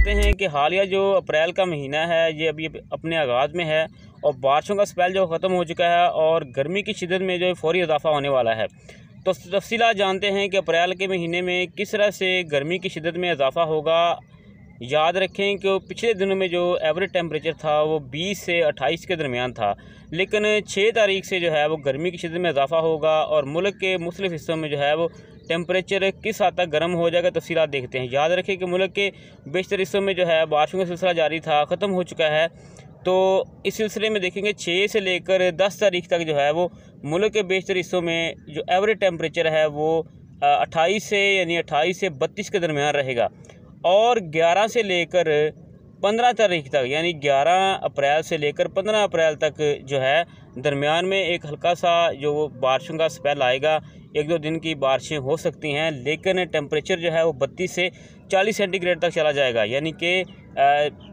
जानते हैं कि हालिया जो अप्रैल का महीना है ये अभी अपने आगाज़ में है और बारिशों का स्पेल जो ख़त्म हो चुका है और गर्मी की शिद्दत में जो फ़ौरी इजाफा होने वाला है। तो तफसीलात जानते हैं कि अप्रैल के महीने में किस तरह से गर्मी की शिद्दत में इजाफा होगा। याद रखें कि पिछले दिनों में जो एवरेज टेम्परेचर था वो 20 से 28 के दरमियान था, लेकिन 6 तारीख से जो है वो गर्मी की शिद्दत में इजाफा होगा और मुल्क के मुख्तलिफ़ हिस्सों में जो है वो टेम्परेचर किस हद तक गर्म हो जाएगा, तफसीलात देखते हैं। याद रखें कि मुल्क के बेशतर हिस्सों में जो है बारिशों का सिलसिला जारी था, ख़त्म हो चुका है। तो इस सिलसिले में देखेंगे 6 से लेकर 10 तारीख तक जो है वो मुल्क के बेशतर हिस्सों में जो एवरेज टेम्परेचर है वो 28 से 32 के दरमियान रहेगा और 11 से लेकर 15 तारीख तक यानी 11 अप्रैल से लेकर 15 अप्रैल तक जो है दरमियान में एक हल्का सा जो बारिशों का स्पेल आएगा। 1-2 दिन की बारिशें हो सकती हैं, लेकिन टेम्परेचर जो है वो 32 से 40 सेंटीग्रेड तक चला जाएगा। यानी कि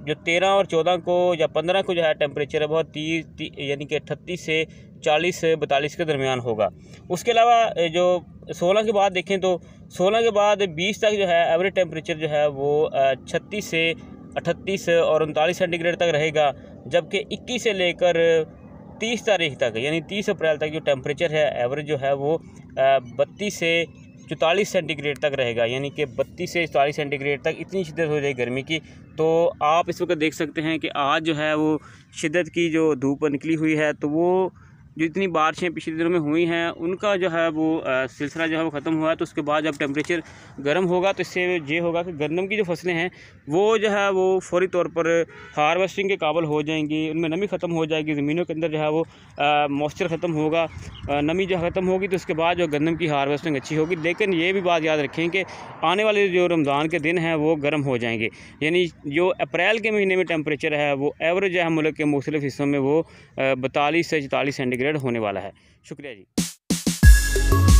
जो 13 और 14 को या 15 को जो है टेम्परेचर है बहुत 30 यानी कि 38 से 40-42 के दरमियान होगा। उसके अलावा जो 16 के बाद देखें तो 16 के बाद 20 तक जो है एवरेज टेम्परेचर जो है वो 36 से 38 और 39 सेंटीग्रेड तक रहेगा, जबकि 21 से लेकर 30 तारीख तक यानी 30 अप्रैल तक जो टेम्परेचर है एवरेज जो है वो 32 से 44 सेंटीग्रेड तक रहेगा। यानी कि 32 से 40 सेंटीग्रेड तक इतनी शिद्दत हो जाएगी गर्मी की। तो आप इस वक्त देख सकते हैं कि आज जो है वो शिद्दत की जो धूप निकली हुई है, तो वो जो इतनी बारिशें पिछले दिनों में हुई हैं उनका जो है वो सिलसिला जो है वो ख़त्म हुआ है। तो उसके बाद जब टेम्परेचर गर्म होगा तो इससे ये होगा कि गंदम की जो फसलें हैं वो जो है वो फौरी तौर पर हार्वेस्टिंग के काबिल हो जाएंगी, उनमें नमी ख़त्म हो जाएगी, ज़मीनों के अंदर जो है वो मॉइस्चर ख़त्म होगा, नमी जो ख़त्म होगी, तो उसके बाद जो गंदम की हार्वेस्टिंग अच्छी होगी। लेकिन ये भी बात याद रखें कि आने वाले जो रमज़ान के दिन हैं वो गर्म हो जाएंगे। यानी जो अप्रैल के महीने में टेम्परेचर है वो एवरेज जो है मुल्क के मुख्तलिफ़ हिस्सों में वो 42 से 44 सेंटीग्रेड होने वाला है। शुक्रिया जी।